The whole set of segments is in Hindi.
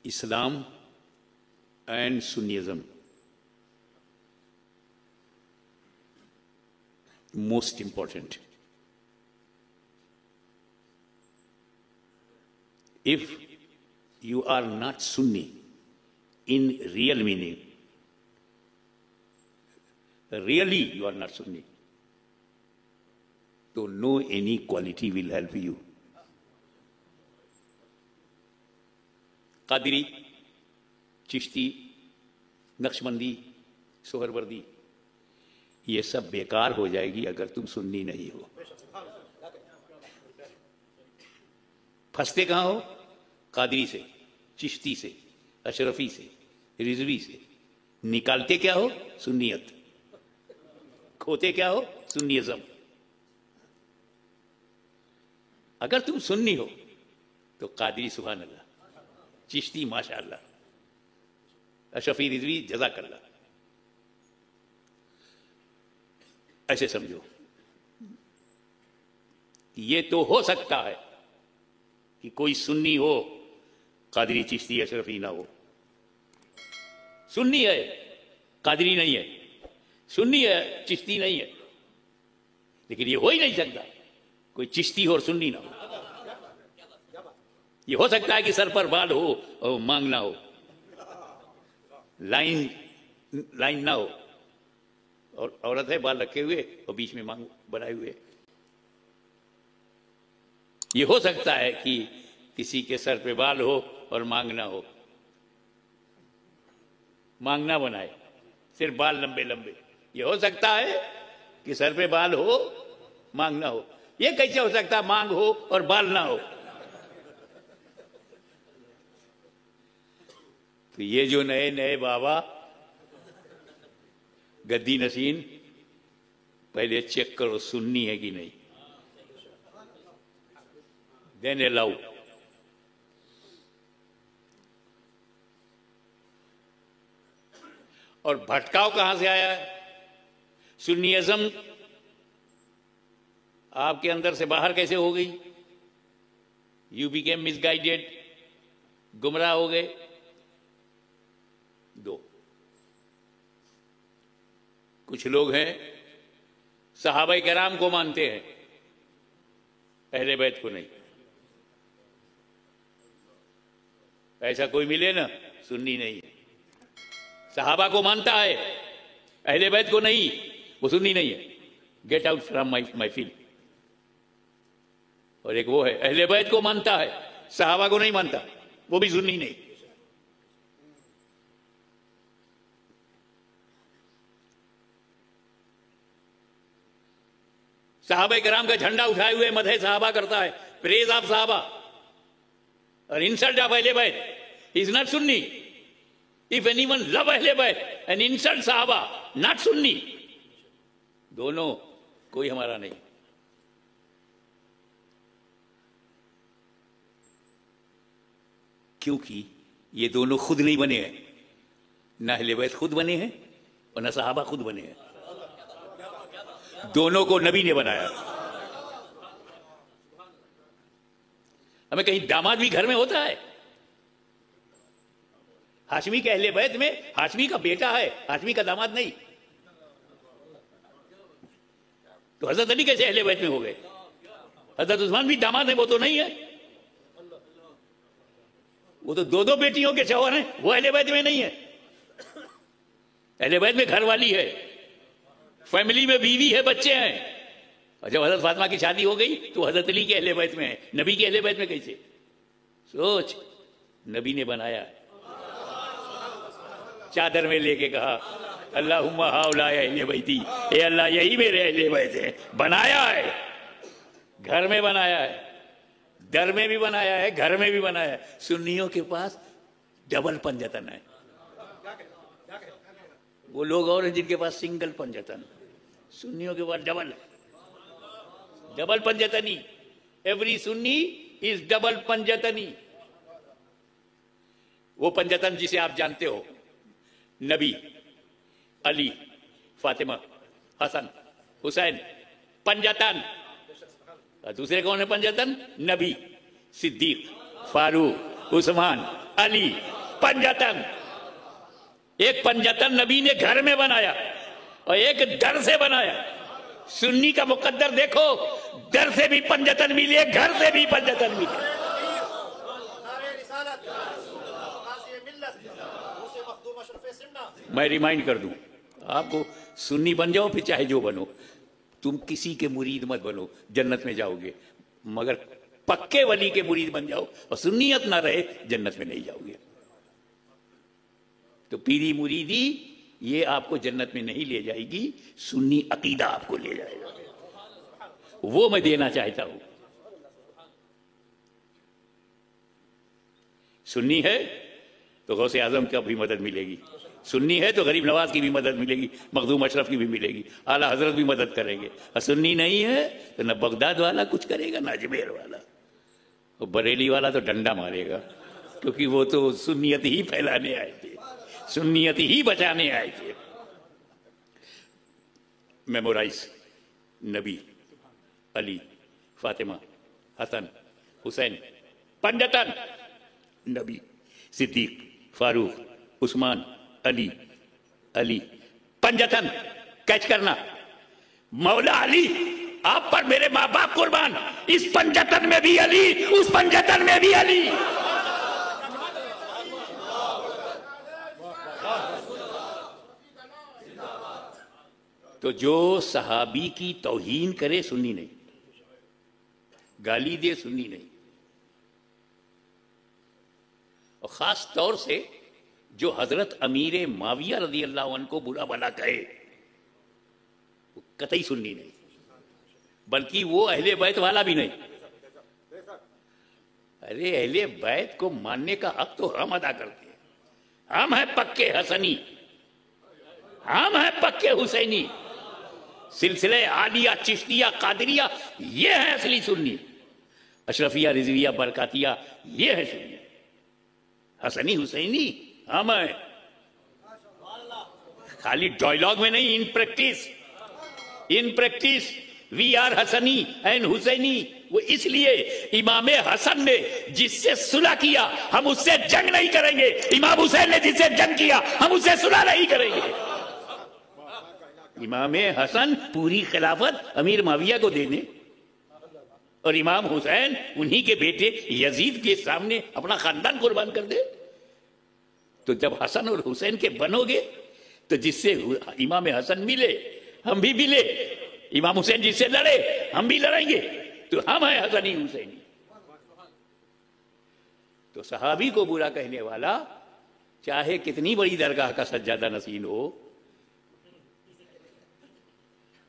Islam and Sunnism. Most important. If you are not Sunni in real meaning, really you are not Sunni, so no any quality will help you. Qadiri, Chishti, Naqshbandi, Suhrawardy, ये सब बेकार हो जाएगी अगर तुम सुन्नी नहीं हो। फंसते कहाँ हो? कादरी से, चिश्ती से, अशरफी से, रिजवी से। निकालते क्या हो? सुन्नियत। खोते क्या हो? सुन्नियज़म। अगर तुम सुन्नी हो तो कादरी सुभान अल्लाह, चिश्ती माशाअल्लाह, अशरफी रिजवी जज़ाकल्लाह, ऐसे समझो। ये तो हो सकता है कि कोई सुन्नी हो, कादरी चिश्ती अशरफी ना हो। सुन्नी है, कादरी नहीं है, सुन्नी है, चिश्ती नहीं है, लेकिन ये हो ही नहीं सकता कोई चिश्ती हो और सुन्नी ना हो। ये हो सकता है कि सर पर बाल हो और मांग ना हो, लाइन ना हो, और औरत है बाल रखे हुए और बीच में मांग बनाए हुए। ये हो सकता है कि किसी के सर पे बाल हो और मांग ना हो, मांग ना बनाए, सिर्फ बाल लंबे लंबे। ये हो सकता है कि सर पे बाल हो, मांग ना हो। ये कैसे हो सकता है मांग हो और बाल ना हो? तो ये जो नए नए बाबा गद्दी नसीन, पहले चेक करो सुन्नी है कि नहीं, देन अलाउ। और भटकाव कहां से आया है? सुन्नियज़म आपके अंदर से बाहर कैसे हो गई? यू बिकेम मिसगाइडेड, गुमराह हो गए। दो, कुछ लोग हैं सहाबा किराम को मानते हैं, अहले बैत को नहीं। ऐसा कोई मिले ना, सुन्नी नहीं है। सहाबा को मानता है, अहले बैत को नहीं, वो सुन्नी नहीं है। Get out from my field. और एक वो है अहले बैत को मानता है, सहाबा को नहीं मानता, वो भी सुन्नी नहीं। सहाबा किराम का झंडा उठाए हुए मदह सहाबा करता है, प्रेज ऑफ सहाबा, और इंसल्ट ऑफ अहले बैत is not Sunni. If anyone love अहले बैत एंड इंसल्ट सहाबा, नॉट सुन्नी। दोनों कोई हमारा नहीं। क्योंकि ये दोनों खुद नहीं बने हैं, ना अहले बैत खुद बने हैं और ना सहाबा खुद बने हैं। दोनों को नबी ने बनाया। हमें कहीं दामाद भी घर में होता है? हाशमी के अहले बैत में हाशमी का बेटा है, हाशमी का दामाद नहीं। तो हजरत अली कैसे अहले बैत में हो गए? हजरत उस्मान भी दामाद है, वो तो नहीं है। वो तो दो दो बेटियों के शौहर हैं, वो अहले बैत में नहीं है। अहले बैत में घर वाली है, फैमिली में बीवी है, बच्चे हैं। और जब हजरत फातिमा की शादी हो गई तो हजरत अली के अहले बैत में है, नबी के अहले बैत में कैसे? सोच, नबी ने बनाया। चादर में लेके कहा अल्लाहुम्मा हाउलाए अहले बैती, ए अल्लाह यही मेरे अहले बैत है। बनाया है, घर में बनाया है, दर में भी बनाया है, घर में भी बनाया है। सुन्नियों के पास डबल पंजतन है। वो लोग और हैं जिनके पास सिंगल पंजतन, सुन्नियों के पास डबल है, डबल पंजतनी। Every Sunni is double panjtani. वो पंजतन जिसे आप जानते हो, नबी, अली, फातिमा, हसन, हुसैन, पंजतन। दूसरे कौन है पंजतन? नबी, सिद्दीक, फारूक, उस्मान, अली। पंजतन, एक पंजतन नबी ने घर में बनाया और एक दर से बनाया। सुन्नी का मुकद्दर देखो, दर से भी पंजतन मिले, घर से भी पंजतन मिले। मैं रिमाइंड कर दूं आपको, सुन्नी बन जाओ फिर चाहे जो बनो, तुम किसी के मुरीद मत बनो, जन्नत में जाओगे। मगर पक्के वली के मुरीद बन जाओ और सुन्नियत ना रहे, जन्नत में नहीं जाओगे। तो पीरी मुरीदी ये आपको जन्नत में नहीं ले जाएगी, सुन्नी अकीदा आपको ले जाएगा। वो मैं देना चाहता हूं। सुन्नी है तो गौसे आजम का भी मदद मिलेगी, सुन्नी है तो गरीब नवाज की भी मदद मिलेगी, मखदूम अशरफ की भी मिलेगी, आला हजरत भी मदद करेंगे। और सुन्नी नहीं है तो न बगदाद वाला कुछ करेगा न अजमेर वाला, और बरेली वाला तो डंडा मारेगा, क्योंकि वो तो सुन्नियत ही फैलाने आए थे, सुन्नियत ही बचाने आए थे। मेमोराइज नबी, अली, फातिमा, हसन, हुसैन। पंजतन नबी, सिद्दीक, फारूक, उस्मान, अली, अली। पंजतन कैच करना, मौला अली, आप पर मेरे माँ बाप कुर्बान, इस पंजतन में भी अली, उस पंजतन में भी अली। तो जो सहाबी की तौहीन करे सुन्नी नहीं, गाली दे सुन्नी नहीं, और खास तौर से जो हजरत अमीर माविया रदी अल्लाह अन्हु को बुरा भला कहे, वो कतई सुन्नी नहीं, बल्कि वो अहले बैत वाला भी नहीं। अरे अहले बैत को मानने का हक तो हम अदा करते हैं, हम हैं पक्के हसनी, हम हैं पक्के हुसैनी। सिलसिले आलिया, चिश्तिया, कादरिया, ये है असली सुन्नी। अशरफिया, रिजविया, बरकातिया, ये है सुन्नी। हसनी हुसैनी हम है, खाली डायलॉग में नहीं, in practice, in practice we are Hasani and Husaini. वो इसलिए इमाम हसन ने जिससे सुलह किया हम उससे जंग नहीं करेंगे, इमाम हुसैन ने जिससे जंग किया हम उससे सुलह नहीं करेंगे। इमाम हसन पूरी खिलाफत अमीर माविया को देने, और इमाम हुसैन उन्हीं के बेटे यजीद के सामने अपना खानदान कुर्बान कर दे। तो जब हसन और हुसैन के बनोगे तो जिससे इमाम हसन मिले हम भी मिले, इमाम हुसैन जिससे लड़े हम भी लड़ेंगे, तो हम हैं हसनी हुसैनी। तो सहाबी को बुरा कहने वाला चाहे कितनी बड़ी दरगाह का सज्जादा नसीन हो,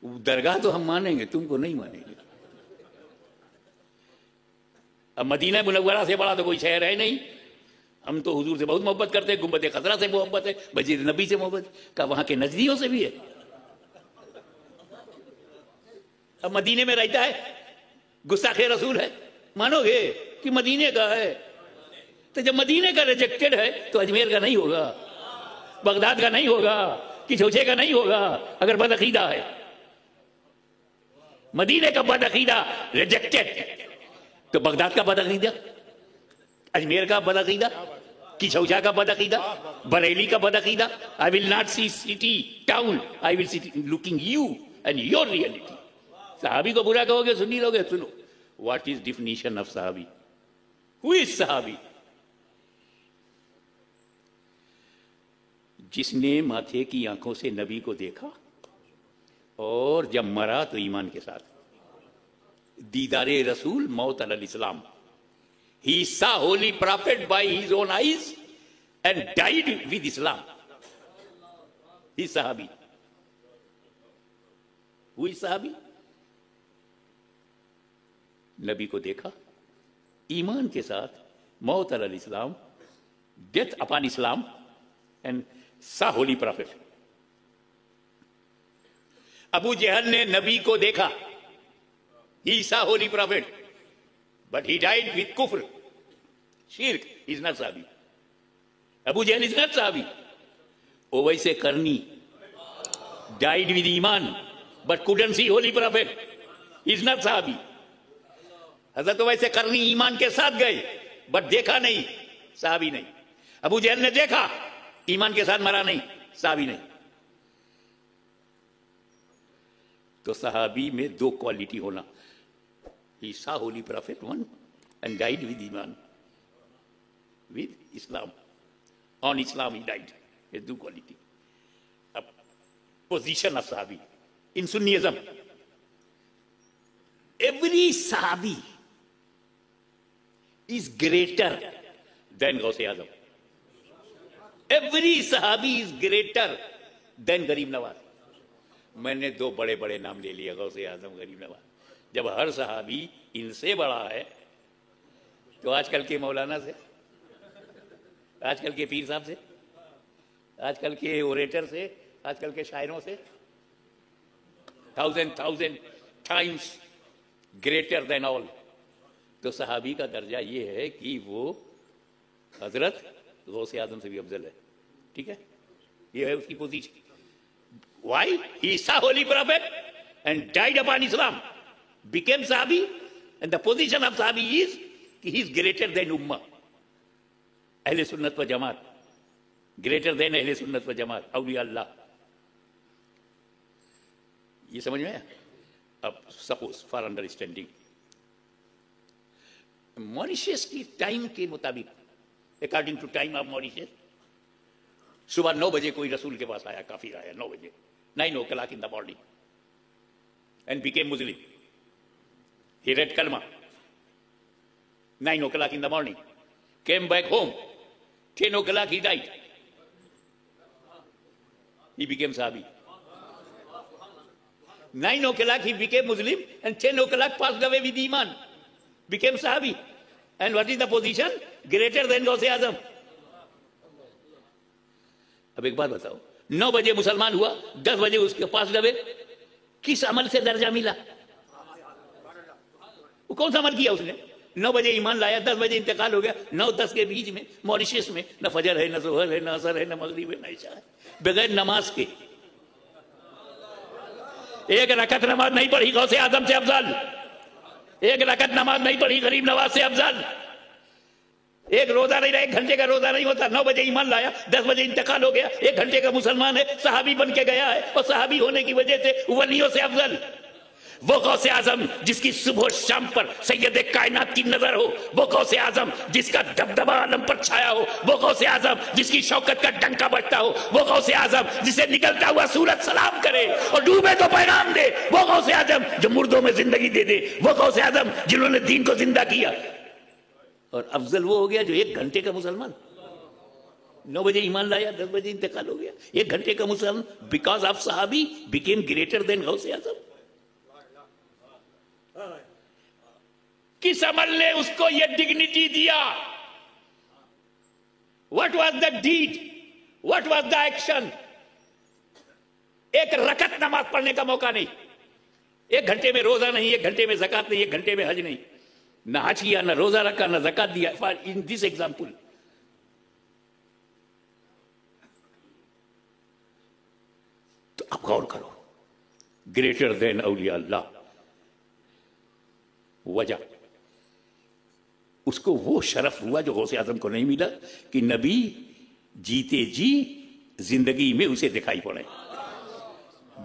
दरगाह तो हम मानेंगे, तुमको नहीं मानेंगे। अब मदीना मुनव्वरा से बड़ा तो कोई शहर है नहीं। हम तो हुजूर से बहुत मोहब्बत करते हैं, गुंबद खतरा से मोहब्बत है, मस्जिद नबी से मोहब्बत, का वहां के नजदियों से भी है। अब मदीने में रहता है, गुस्ताखे रसूल है, मानोगे कि मदीने का है? तो जब मदीने का रिजेक्टेड है तो अजमेर का नहीं होगा, बगदाद का नहीं होगा, किशोचे का नहीं होगा, अगर बदअकीदा है। मदीने का बदअकीदा रिजेक्टेड, तो बगदाद का बदअकीदा, अजमेर का बदअकीदा, किशौचा का बदअकीदा, बरेली का बदअकीदा। I will not see city town, I will see looking you and your reality. सहाबी को बुरा कहोगे, सुन्नी लोगे, सुनो what is definition of sahabi, who is sahabi? जिसने माथे की आंखों से नबी को देखा और जब मरा तो ईमान के साथ, दीदारे रसूल मौत अल इस्लाम। He saw holy prophet by his own eyes and died with Islam. He is Sahabi. Who is Sahabi? नबी को देखा ईमान के साथ, मौत अल इस्लाम, डेथ अपॉन इस्लाम, एंड सा होली प्रॉफिट। अबू जहल ने नबी को देखा, he saw holy prophet, but he died with kufr, shirk, is not sahabi. Abu Jahl is not sahabi. Uwais Qarni died with iman, but couldn't see holy prophet, is not sahabi. हजरत उवैस कर्नी ईमान के साथ गए बट देखा नहीं, साहबी नहीं। अबू जहल ने देखा, ईमान के साथ मरा नहीं, सहाबी नहीं। तो सहाबी में दो क्वालिटी होना, he's a holy prophet one and died with ईमान, with Islam, on Islam he died. ये दो क्वालिटी। अब पोजीशन ऑफ सहाबी इन सुन्नीज़म, एवरी सहाबी is greater than गौसे आजम। Every sahabi is greater than गरीब नवाज। मैंने दो बड़े बड़े नाम ले लिए, गौसे आजम, गरीब नवाज। जब हर सहाबी इनसे बड़ा है तो आजकल के मौलाना से, आजकल के पीर साहब से, आजकल के ओरेटर से, आजकल के शायरों से thousand times greater than all. तो सहाबी का दर्जा ये है कि वो हजरत गौसे आजम से भी अफजल है। ठीक है, ये है उसकी position. Why he a holy profit and died upon Islam, became सहाबी, एंड द पोजीशन ऑफ सहाबी इज कि ही इज ग्रेटर देन उम्मा, अहले सुन्नत व जमात, ग्रेटर देन अहले सुन्नत व जमात, औलिया अल्लाह। ये समझ में आया? अब सपोज फॉर अंडरस्टैंडिंग, मॉरिशस की टाइम के मुताबिक, according to time of Mauritius, सुबह 9 बजे कोई रसूल के पास आया, काफिर आया 9 बजे, 9 o'clock in the morning, and became Muslim. He read kalma 9 o'clock in the morning, came back home 10 o'clock he died. He became Sahabi. 9 o'clock he became Muslim, and 10 o'clock passed away with Iman, became Sahabi. And what is the position? Greater than Gause Azam. अब एक बात बताओ, 9 बजे मुसलमान हुआ, 10 बजे उसके पास गए, किस अमल से दर्जा मिला? वो कौन सा अमल किया उसने? 9 बजे ईमान लाया, 10 बजे इंतकाल हो गया। 9-10 के बीच में मॉरिशस में न फजर है, न जोहर है, न असर है, न मगरिब है, न इशा है, बगैर नमाज के एक रकत नमाज नहीं पढ़ी गौसे आजम से अफजल, एक रकत नमाज नहीं पढ़ी गरीब नवाज से अफजल, एक रोजा नहीं रहा, 1 घंटे का रोजा नहीं होता। 9 बजे ईमान लाया, 10 बजे इंतकाल हो गया, 1 घंटे का मुसलमान है, सहाबी बन के गया है, और सहाबी होने की वजह से वलियों से अफजल। वो गौसे आजम जिसकी सुबह शाम पर सैयद कायनात की नजर हो, वो गौसे आजम जिसका दबदबा आलम पर छाया हो, वो गौसे आजम जिसकी शौकत का डंका बजता हो, वो गौसे आजम जिसे निकलता हुआ सूरज सलाम करे और डूबे तो पैगाम दे, वो गौसे आजम जो मुर्दों में जिंदगी दे दे, वो गौसे आजम जिन्होंने दीन को जिंदा किया। और अफजल वो हो गया जो 1 घंटे का मुसलमान, 9 बजे ईमान लाया, 10 बजे इंतकाल हो गया, 1 घंटे का मुसलमान, बिकॉज ऑफ सहाबी बिकेम ग्रेटर देन गौसे आजम। किस अमल ने उसको यह डिग्निटी दिया? What was the deed, what was the action? एक रकत नमाज पढ़ने का मौका नहीं, 1 घंटे में रोजा नहीं, 1 घंटे में ज़कात नहीं, 1 घंटे में हज नहीं, ना हज किया, ना रोजा रखा, ना ज़कात दिया। फॉर इन दिस एग्जाम्पल, तो अब गौर करो, ग्रेटर देन औलिया अल्लाह। वजह उसको वो शरफ हुआ जो गौसे आजम को नहीं मिला कि नबी जीते जी जिंदगी में उसे दिखाई पड़े,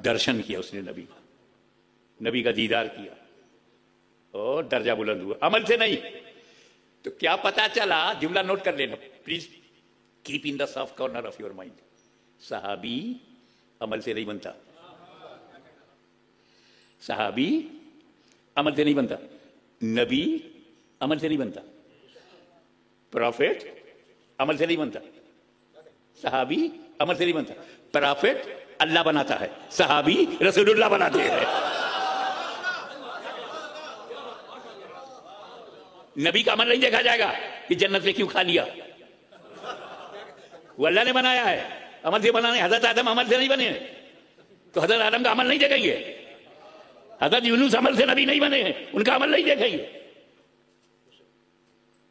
दर्शन किया उसने नबी का, नबी का दीदार किया और दर्जा बुलंद हुआ, अमल से नहीं। तो क्या पता चला, जुमला नोट कर लेना please, keep in the soft corner of your mind. सहाबी अमल से नहीं बनता, सहाबी अमल से नहीं बनता, नबी अमल से नहीं बनता, प्रॉफिट अमल से नहीं बनता, सहाबी अमल से नहीं बनता। प्रॉफिट अल्लाह बनाता है, सहाबी रसूलुल्लाह बनाते हैं। नबी का अमल नहीं देखा जाएगा कि जन्नत से क्यों खा लिया, वो अल्लाह ने बनाया है, अमल से बनाने। हजरत आदम अमल से नहीं बने, तो हजरत आदम का अमल नहीं देखेंगे। हजरत यूनुस अमल से नबी नहीं बने हैं, उनका अमल नहीं देखेंगे।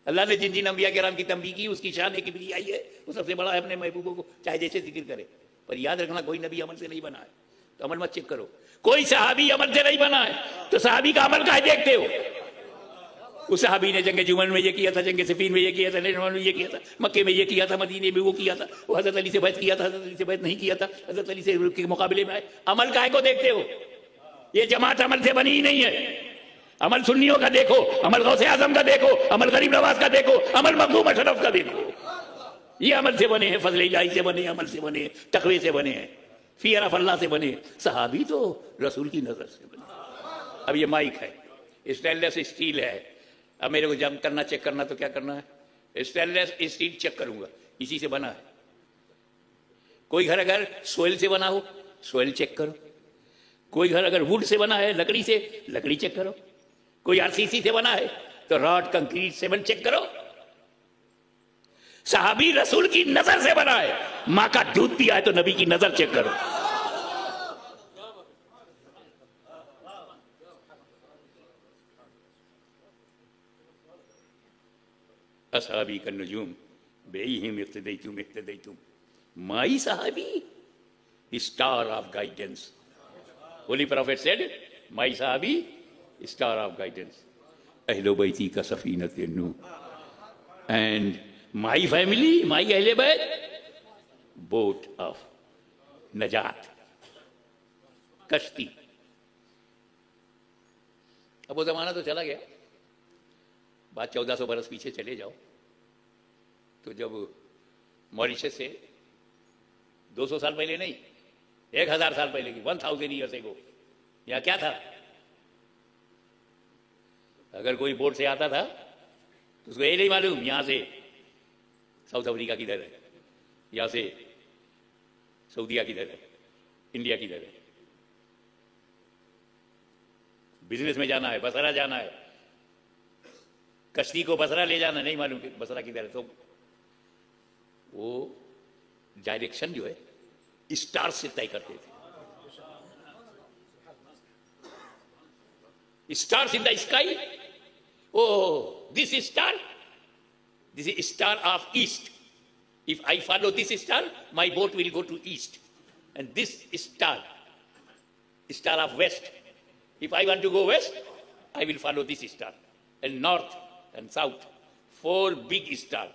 अल्लाह ने जिन जिन अंबिया किराम की तंबीह की, उसकी शान एक किबरियाई है, वो सबसे बड़ा है अपने महबूबों को चाहे जैसे जिक्र करे। पर याद रखना, कोई नबी अमल से नहीं बना है, तो अमल मत चेक करो। कोई सहाबी अमल से नहीं बना है, तो सहाबी का अमल काहे देखते हो? उस सहाबी ने जंग जुमन में ये किया था, जंग सिफीन में ये किया था, नेटवन में ये किया था, मक्के में ये किया था, मदीने में वो किया था, वो हजरत अली से बैत किया था, हजरत अली से बैत नहीं किया था, हजरत अली से के मुकाबले में आए। अमल काहे को देखते हो? ये जमात अमल से बनी ही नहीं है। अमल सुन्नियों का देखो, अमल गौसे आजम का देखो, अमल गरीब नवाज का देखो, अमल मखदूम अशरफ का देखो। ये अमल से बने हैं, फजल इलाही से बने, अमल से बने, तकवे से बने हैं, फियर ऑफ अल्लाह से बने। सहाबी तो रसूल की नजर से बने। अब ये माइक है, स्टेनलेस स्टील है। अब मेरे को जब करना चेक करना तो क्या करना है? स्टेनलेस स्टील चेक करूंगा, इसी से बना है। कोई घर अगर सोयल से बना हो, सोयल चेक करो। कोई घर अगर वुड से बना है, लकड़ी से, लकड़ी चेक करो। कोई आरसीसी से बना है तो रॉड, कंक्रीट, सीमेंट चेक करो। सहाबी रसूल की नजर से बना है। मां का दूध पिया है तो नबी की नजर चेक करो। असहाबी का नजूम बेहिम इख्तदैतुम माई सहाबी star of guidance. Holi prophet said my सहाबी स्टार ऑफ गाइडेंस, अहले बैती का सफीनत नूह, एंड माई फैमिली, माई अहले बैत बोट ऑफ नजात, कश्ती। अब वो जमाना तो चला गया। बात 1400 बरस पीछे चले जाओ तो जब मॉरिशस से 200 साल पहले नहीं, 1000 साल पहले की, 1000 ईयर्स एगो, यहाँ क्या था? अगर कोई बोट से आता था तो उसको ये नहीं मालूम यहां से साउथ अफ्रीका किधर है, यहां से सऊदीया किधर है, इंडिया किधर है। बिजनेस में जाना है, बसरा जाना है, कश्ती को बसरा ले जाना, नहीं मालूम कि बसरा किधर है। तो वो डायरेक्शन जो है स्टार से तय करते थे। Stars in the sky, oh, this star is star of east. If I follow this star, my boat will go to east. And this star of west, if I want to go west, I will follow this star. And north and south, 4 big stars.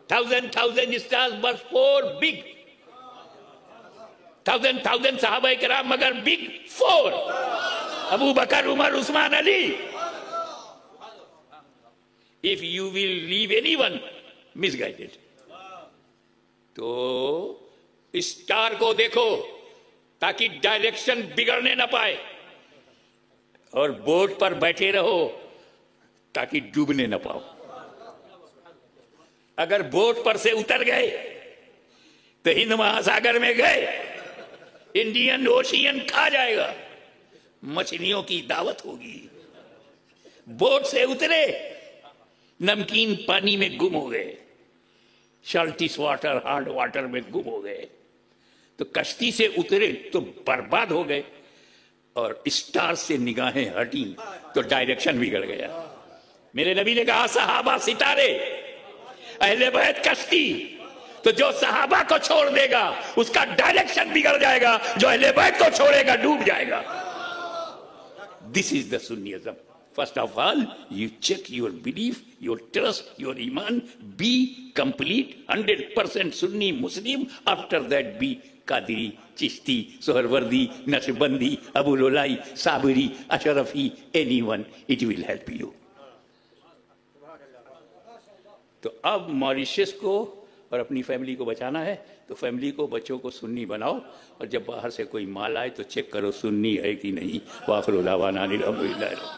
Thousand stars, but 4 big. Thousand Sahaba Ikram, magar big 4. Abu Bakr, Umar, Usman, Ali. If you will leave anyone misguided, तो स्टार को देखो ताकि डायरेक्शन बिगड़ने ना पाए, और बोट पर बैठे रहो ताकि डूबने ना पाओ। अगर बोट पर से उतर गए तो हिंद महासागर में गए, इंडियन ओशियन खा जाएगा, मछलियों की दावत होगी। बोट से उतरे, नमकीन पानी में गुम हो गए, साल्टिस वाटर, हार्ड वाटर में गुम हो गए। तो कश्ती से उतरे तो बर्बाद हो गए, और स्टार से निगाहें हटी तो डायरेक्शन बिगड़ गया। मेरे नबी ने कहा सहाबा सितारे, अहले बैत कश्ती। तो जो सहाबा को छोड़ देगा उसका डायरेक्शन बिगड़ जाएगा, जो अहले बैत को छोड़ेगा डूब जाएगा। This is the Sunniism. First of all, you check your belief, your trust, your iman. Be complete, 100% Sunni Muslim. After that, be Qadiri, Chishti, Soharwardi, Naqshbandi, Abu Lolai, Sabiri, Asharafi, anyone. It will help you. तो अब मॉरिशस को और अपनी फैमिली को बचाना है, तो फैमिली को, बच्चों को सुन्नी बनाओ, और जब बाहर से कोई माल आए तो चेक करो सुन्नी है कि नहीं। वाखिर दावाना अनिल हम्दुलिल्लाह।